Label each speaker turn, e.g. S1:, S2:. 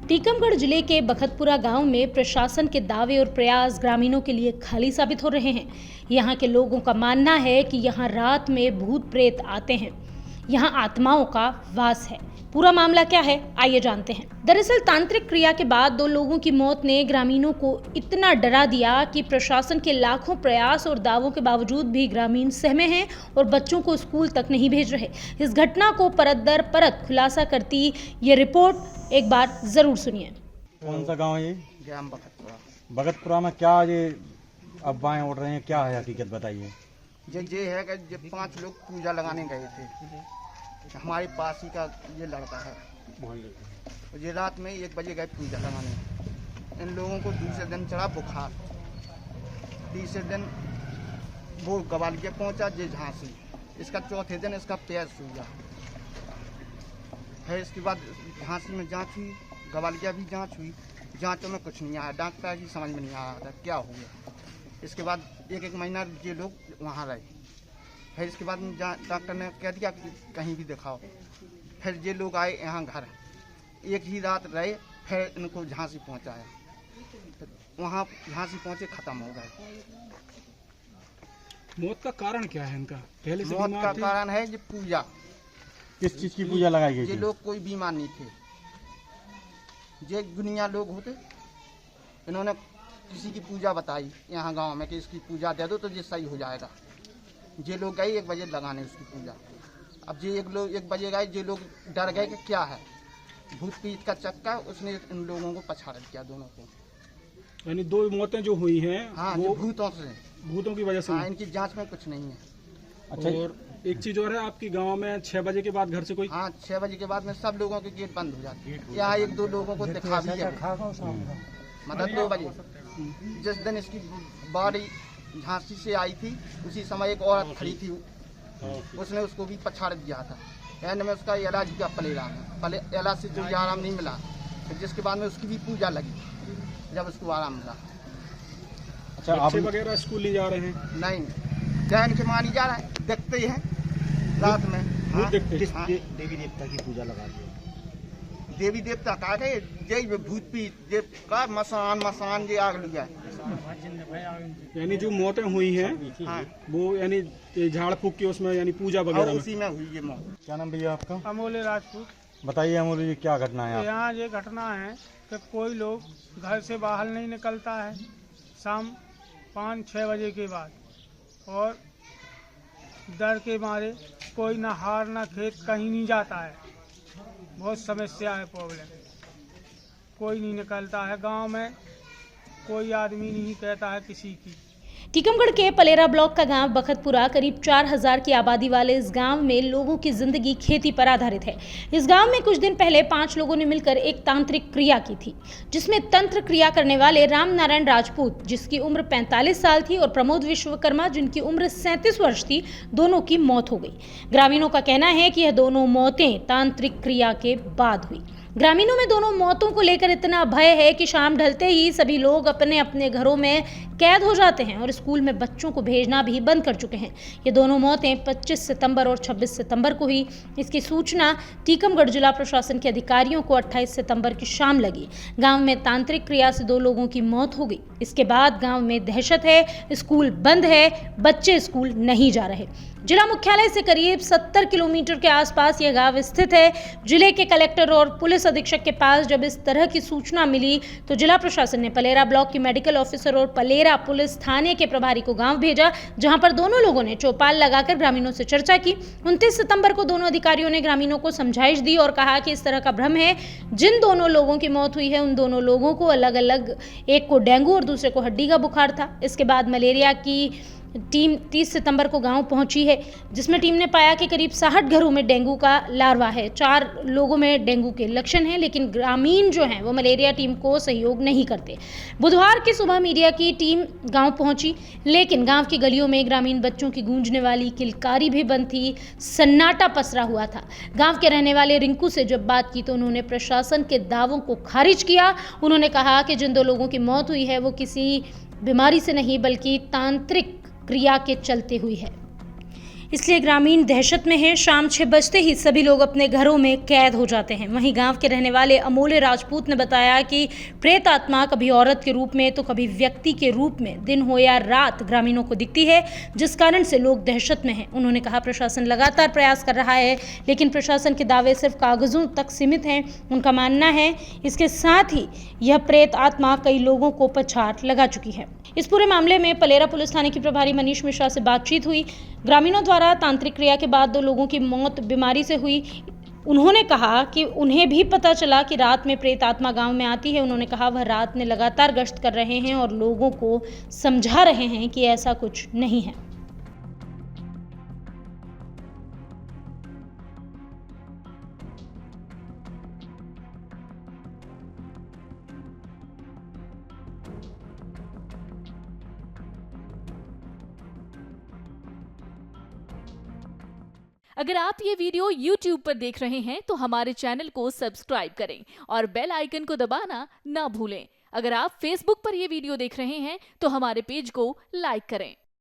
S1: टीकमगढ़ जिले के बखतपुरा गांव में प्रशासन के दावे और प्रयास ग्रामीणों के लिए खाली साबित हो रहे हैं। यहां के लोगों का मानना है कि यहां रात में भूत प्रेत आते हैं, यहां आत्माओं का वास है। पूरा मामला क्या है, आइए जानते हैं। दरअसल तांत्रिक क्रिया के बाद 2 लोगों की मौत ने ग्रामीणों को इतना डरा दिया कि प्रशासन के लाखों प्रयास और दावों के बावजूद भी ग्रामीण सहमे हैं और बच्चों को स्कूल तक नहीं भेज रहे। इस घटना को परत दर परत खुलासा करती ये रिपोर्ट एक बार जरूर सुनिए।
S2: कौन सा गांव है ये?
S3: ग्राम बखतपुरा।
S2: भगतपुरा में क्या ये अफवाहें उड़ रही हैं, क्या है हकीकत बताइए।
S3: ये है कि जब 5 लोग पूजा लगाने गए थे, हमारे पास ही का ये लड़का है, ये रात में 1 बजे गए पूजा लगाने। इन लोगों को दूसरे दिन चढ़ा बुखार, तीसरे दिन वो ग्वालियर पहुंचा, ये झांसी, इसका चौथे दिन इसका पैर सूजा। फिर इसके बाद झांसी में जांच हुई, ग्वालियर भी जांच हुई, जांचों में कुछ नहीं आया, डॉक्टर की समझ में नहीं आ रहा था क्या हो गया। इसके बाद 1 महीना ये लोग वहाँ रहे। फिर इसके बाद डॉक्टर ने कह दिया कि कहीं भी दिखाओ। फिर ये लोग आए यहाँ घर, एक ही रात रहे, फिर इनको झांसी पहुँचाया। वहाँ झांसी पहुँचे, ख़त्म हो गए।
S4: मौत का कारण क्या है इनका? पहले से
S3: मौत का कारण है ये पूजा।
S2: किस चीज की पूजा लगाई गई
S3: ये
S2: थी?
S3: लोग कोई बीमार नहीं थे, ये दुनिया लोग होते। इन्होंने किसी की पूजा बताई यहाँ गांव में कि इसकी पूजा दे दो तो ये सही हो जाएगा। ये लोग गए 1 बजे लगाने उसकी पूजा। अब ये 1 बजे गए, ये लोग डर गए कि क्या है, भूत पीत का चक्का, उसने इन लोगों को पछाड़ दिया दोनों को।
S4: यानी 2 मौतें जो हुई हैं
S3: हाँ,
S4: वो
S3: भूतों
S4: की वजह से।
S3: हाँ, इनकी जांच में कुछ नहीं है।
S2: अच्छा,
S4: और एक चीज और है, आपकी गांव में 6 बजे के बाद घर से कोई?
S3: हाँ, 6 बजे के बाद में सब लोगों के गेट बंद हो जाते हैं। यहाँ 1-2 लोगों को दिखा भी है, मतलब 2 बजे। जिस दिन इसकी बॉडी झांसी से आई थी, उसी समय एक औरत खड़ी थी, उसने उसको भी पछाड़ दिया था। एंड में उसका इलाज किया पलेरा में, इलाज से जो आराम नहीं मिला, फिर जिसके बाद में उसकी भी पूजा लगी, जब उसको आराम मिला।
S2: अच्छा, आप
S4: बच्चे वगैरह स्कूल नहीं जा रहे हैं?
S3: नहीं, जैन के मानी जा रहा है, देखते ही हैं रात में। हाँ,
S4: देखते
S3: हाँ।
S2: देवी देवता की पूजा लगा दी।
S3: देवी देवता का जय भूत पीत का मसान ये आग लग गया।
S4: यानी जो मौतें हुई हैं
S3: हाँ,
S4: वो यानी झाड़ फूक की उसमें यानी पूजा
S3: और
S4: वगैरह में।
S3: उसी में हुई ये मौत।
S2: क्या नाम भैया आपका?
S5: अमोले राजपूत।
S2: बताइए अमोल जी, क्या घटना है?
S5: यहाँ ये घटना है कि कोई लोग घर से बाहर नहीं निकलता है शाम 5-6 बजे के बाद, और डर के मारे कोई ना हार ना खेत कहीं नहीं जाता है। बहुत समस्या है, प्रॉब्लम, कोई नहीं निकलता है गांव में, कोई आदमी नहीं कहता है किसी की।
S1: टीकमगढ़ के पलेरा ब्लॉक का गांव बखतपुरा करीब 4000 की आबादी वाले इस गांव में लोगों की जिंदगी खेती पर आधारित है। इस गांव में कुछ दिन पहले 5 लोगों ने मिलकर एक तांत्रिक क्रिया की थी, जिसमें तंत्र क्रिया करने वाले राम नारायण राजपूत, जिसकी उम्र 45 साल थी, और प्रमोद विश्वकर्मा, जिनकी उम्र 37 वर्ष थी, दोनों की मौत हो गई। ग्रामीणों का कहना है कि यह दोनों मौतें तांत्रिक क्रिया के बाद हुई। ग्रामीणों में दोनों मौतों को लेकर इतना भय है कि शाम ढलते ही सभी लोग अपने अपने घरों में कैद हो जाते हैं और स्कूल में बच्चों को भेजना भी बंद कर चुके हैं। ये दोनों मौतें 25 सितंबर और 26 सितंबर को हुई। इसकी सूचना टीकमगढ़ जिला प्रशासन के अधिकारियों को 28 सितंबर की शाम लगी। गांव में तांत्रिक क्रिया से 2 लोगों की मौत हो गई। इसके बाद गांव में दहशत है, स्कूल बंद है, बच्चे स्कूल नहीं जा रहे। जिला मुख्यालय से करीब 70 किलोमीटर के आसपास यह गांव स्थित है। जिले के कलेक्टर और पुलिस अधीक्षक के पास जब इस तरह की सूचना मिली तो जिला प्रशासन ने पलेरा ब्लॉक की मेडिकल ऑफिसर और पलेरा पुलिस थाने के प्रभारी को गांव भेजा, जहां पर दोनों लोगों ने चौपाल लगाकर ग्रामीणों से चर्चा की। 29 सितंबर को दोनों अधिकारियों ने ग्रामीणों को समझाइश दी और कहा कि इस तरह का भ्रम है। जिन दोनों लोगों की मौत हुई है उन दोनों लोगों को अलग अलग, एक को डेंगू और दूसरे को हड्डी का बुखार था। इसके बाद मलेरिया की टीम 30 सितंबर को गांव पहुंची है, जिसमें टीम ने पाया कि करीब 60 घरों में डेंगू का लार्वा है। 4 लोगों में डेंगू के लक्षण हैं, लेकिन ग्रामीण जो हैं वो मलेरिया टीम को सहयोग नहीं करते। बुधवार की सुबह मीडिया की टीम गांव पहुंची, लेकिन गांव की गलियों में ग्रामीण बच्चों की गूंजने वाली किलकारी भी बंद थी। सन्नाटा पसरा हुआ था। गांव के रहने वाले रिंकू से जब बात की तो उन्होंने प्रशासन के दावों को खारिज किया। उन्होंने कहा कि जिन 2 लोगों की मौत हुई है वो किसी बीमारी से नहीं बल्कि तांत्रिक क्रिया के चलते हुई है। इसलिए ग्रामीण दहशत में हैं। शाम 6 बजते ही सभी लोग अपने घरों में कैद हो जाते हैं। वहीं गांव के रहने वाले अमोल्य राजपूत ने बताया कि प्रेत आत्मा कभी औरत के रूप में तो कभी व्यक्ति के रूप में दिन हो या रात ग्रामीणों को दिखती है, जिस कारण से लोग दहशत में हैं। उन्होंने कहा प्रशासन लगातार प्रयास कर रहा है, लेकिन प्रशासन के दावे सिर्फ कागजों तक सीमित हैं। उनका मानना है इसके साथ ही यह प्रेत आत्मा कई लोगों को पछाड़ लगा चुकी है। इस पूरे मामले में पलेरा पुलिस थाने की प्रभारी मनीष मिश्रा से बातचीत हुई। ग्रामीणों द्वारा तांत्रिक क्रिया के बाद 2 लोगों की मौत बीमारी से हुई। उन्होंने कहा कि उन्हें भी पता चला कि रात में प्रेत आत्मा गांव में आती है। उन्होंने कहा वह रात में लगातार गश्त कर रहे हैं और लोगों को समझा रहे हैं कि ऐसा कुछ नहीं है।
S6: अगर आप ये वीडियो YouTube पर देख रहे हैं तो हमारे चैनल को सब्सक्राइब करें और बेल आइकन को दबाना ना भूलें। अगर आप Facebook पर ये वीडियो देख रहे हैं तो हमारे पेज को लाइक करें।